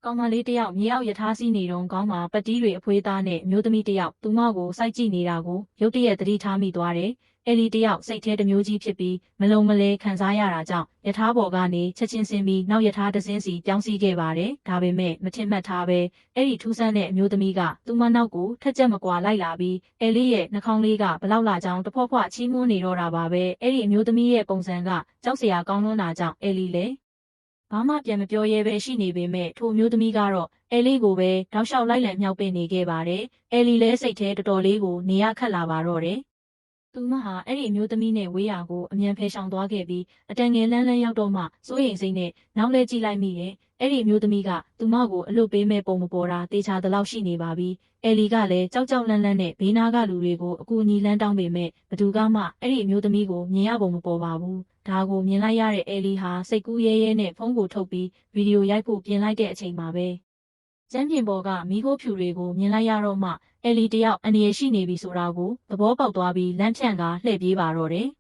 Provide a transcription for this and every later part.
ကောင်မလေးတယောက်မြေအောက်ယထာစီးနေတုန်းခေါင်းမှာပတ်တီးတွေအဖွေးသားနဲ့အမျိုးသမီးတယောက်သူမကိုစိုက်ကြည့်နေတာကိုရုတ်တရက်သတိထားမိသွားတယ်။အဲလီတယောက်စိတ်ထဲတစ်မျိုးကြီးဖြစ်ပြီးမလုံမလဲခံစားရတာကြောင့်ယထာပေါ်ကနေချက်ချင်းဆင်းပြီးနောက်ယထာတစ်စင်းစီပြောင်းစီခဲ့ပါတယ်။ဒါပေမဲ့မထင်မှတ်ထားပဲအဲ့ဒီထူးဆန်းတဲ့အမျိုးသမီးကသူမနောက်ကိုထက်ချက်မကွာလိုက်လာပြီးအဲလီရဲ့နှာခေါင်းလေးကဘလောက်လာကြောင်းတဖွက်ဖွက်ချီးမွမ်းနေတော့တာပါပဲ။အဲ့ဒီအမျိုးသမီးရဲ့ပုံစံကကြောက်စရာကောင်းလွန်းတာကြောင့်အဲလီလည်းဘာမှပြန်မပြောရဲပဲရှိနေပေမဲ့ထိုမျိုးသမီးကတော့အဲလီကိုပဲတောက်လျှောက်လိုက်လံမြောက်ပင့်နေခဲ့ပါတယ်။အဲလီလည်းစိတ်ထဲတော်တော်လေးကိုနေရခတ်လာပါတော့တယ်။သူမဟာအဲ့ဒီအမျိုးသမီးနဲ့ဝေးရာကိုအမြန်ဖယ်ရှောင်သွားခဲ့ပြီးအတန်ငယ်လန်းလန်းရောက်တော့မှစိုးရိမ်စိတ်နဲ့နောက်လဲကြည့်လိုက်မိတယ်။အဲ့ဒီအမျိုးသမီးကသူမကိုအလွတ်ပေးမဲ့ပုံမပေါ်တာတေချာတလောက်ရှိနေပါပြီ။အဲလီကလည်းကြောက်ကြောက်လန့်လန့်နဲ့ဘေးနားကလူတွေကိုအကူအညီလန်းတောင်းပေမဲ့ဘသူကမှအဲ့ဒီအမျိုးသမီးကိုမြင်ရပုံမပေါ်ပါဘူး။ဒါကိုမြင်လိုက်ရတဲ့အဲလီဟာစိတ်ကူးရဲရဲနဲ့ဖုန်းကိုထုတ်ပြီးဗီဒီယိုရိုက်ဖို့ပြင်လိုက်တဲ့အချိန်မှာပဲကျန်းပြင်ပေါ်ကမီးခိုးဖြူတွေကိုမြင်လိုက်ရတော့မှအဲလီတယောက်အန္တရာယ်ရှိနေပြီဆိုတာကိုသဘောပေါက်သွားပြီးလမ်းဖြန့်ကလှည့်ပြေးပါတော့တယ်။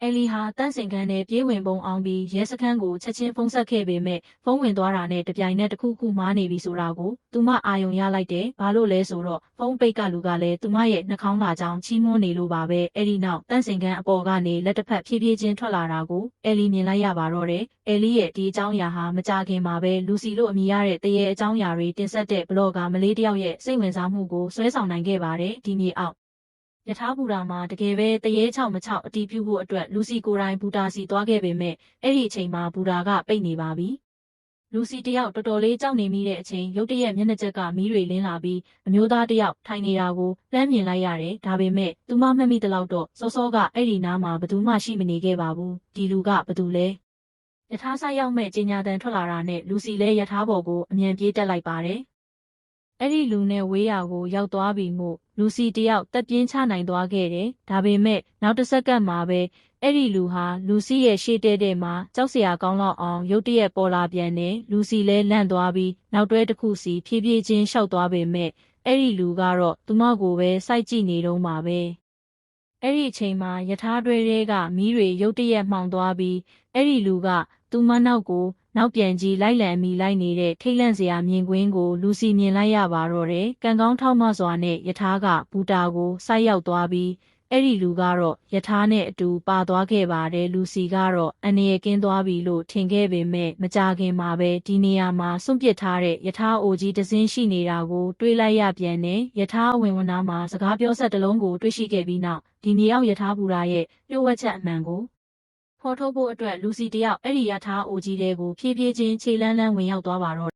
အဲလီဟာတန့်စင်ခန်းနဲ့ပြေးဝင်ပုံအောင်ပြီးရဲစခန်းကိုချက်ချင်းဖုန်းဆက်ခဲ့ပေမဲ့ဖုန်းဝင်သွားတာနဲ့တပြိုင်နက်တစ်ခုခုမားနေပြီဆိုတာကိုသူမအာယုံရလိုက်တယ်။ဘာလို့လဲဆိုတော့ဖုန်းပိတ်ကလူကလည်းသူမရဲ့နှာခေါင်းလာကြောင်းချီးမွမ်းနေလို့ပါပဲ။အဲ့ဒီနောက်တန့်စင်ခန်းအပေါ်ကနေလက်တစ်ဖက်ဖြည်းဖြည်းချင်းထွက်လာတာကိုအဲလီမြင်လိုက်ရပါတော့တယ်။အဲလီရဲ့ဒီအကြောင်းအရာဟာမကြခင်မှာပဲလူစီလို့အမည်ရတဲ့တရေအကြောင်းအရာတွေတင်ဆက်တဲ့ဘလော့ဂါမလေးတယောက်ရဲ့စိတ်ဝင်စားမှုကိုဆွဲဆောင်နိုင်ခဲ့ပါတယ်။ဒီမြေအောက်ယထာဘူတာမှာတကယ်ပဲတရေ6မ6အတီးပြုဖို့အတွက်လူစီကိုယ်တိုင်ဘူတာစီသွားခဲ့ပေမဲ့အဲ့ဒီအချိန်မှာဘူတာကပိတ်နေပါပြီ။လူစီတယောက်တော်တော်လေးကြောက်နေမိတဲ့အချိန်ရုတ်တရက်မျက်နှာချက်ကမီးတွေလင်းလာပြီးအမျိုးသားတယောက်ထိုင်နေတာကိုလှမ်းမြင်လိုက်ရတယ်။ဒါပေမဲ့သူမမှတ်မိတလောက်တော့စောစောကအဲ့ဒီနားမှာဘသူမှရှိမနေခဲ့ပါဘူး။ဒီလူကဘသူလဲ။ယထာဆိုင်ရောက်မဲ့ကြေညာတန်ထွက်လာတာနဲ့လူစီလဲယထာပေါ်ကိုအမြန်ပြေးတက်လိုက်ပါတယ်။အဲ့ဒီလူနဲ့ဝေးရာကိုရောက်သွားပြီမို့လူစီတယောက်တက်ပြင်းချနိုင်သွားခဲ့တယ်။ဒါပေမဲ့နောက်တစ်စက္ကန့်မှာပဲအဲ့ဒီလူဟာလူစီရဲ့ရှေ့တဲ့မှာကြောက်စရာကောင်းတော့အောင်ရုတ်တရက်ပေါ်လာပြန်တယ်။လူစီလဲလန့်သွားပြီးနောက်တွဲတစ်ခုစီဖြည်းဖြည်းချင်းရှောက်သွားပေမဲ့အဲ့ဒီလူကတော့သူမကိုပဲစိုက်ကြည့်နေတော့မှာပဲ။အဲ့ဒီအချိန်မှာယထာတွဲတွေကမီးတွေရုတ်တရက်မှောင်သွားပြီးအဲ့ဒီလူကသူမနောက်ကိုနောက်ပြန်ကြီးလိုက်လံမိလိုက်နေတဲ့ထိတ်လန့်စရာမြင်ကွင်းကိုလူစီမြင်လိုက်ရပါတော့တယ်။ကံကောင်းထောက်မစွာနဲ့ယထာကဘူတာကိုဆိုက်ရောက်သွားပြီးအဲ့ဒီလူကတော့ယထာနဲ့အတူပါသွားခဲ့ပါတယ်။လူစီကတော့အန္တရာယ်ကင်းသွားပြီလို့ထင်ခဲ့ပေမဲ့မကြခင်မှာပဲဒီနေရာမှာစွန့်ပစ်ထားတဲ့ယထာအိုကြီးတစ်စင်းရှိနေတာကိုတွေးလိုက်ရပြန်တယ်။ယထာအဝင်ဝနာမှာစကားပြောဆက်တစ်လုံးကိုတွေ့ရှိခဲ့ပြီးနောက်ဒီမြေအောက်ယထာဘူတာရဲ့လျှို့ဝှက်ချက်အမှန်ကိုဖော်ထုတ်ဖို့အတွက်လူစီတယောက်အဲ့ဒီယထာအိုကြီးတဲကိုဖြည်းဖြည်းချင်းခြေလန်းလန်းဝင်ရောက်သွားပါတော့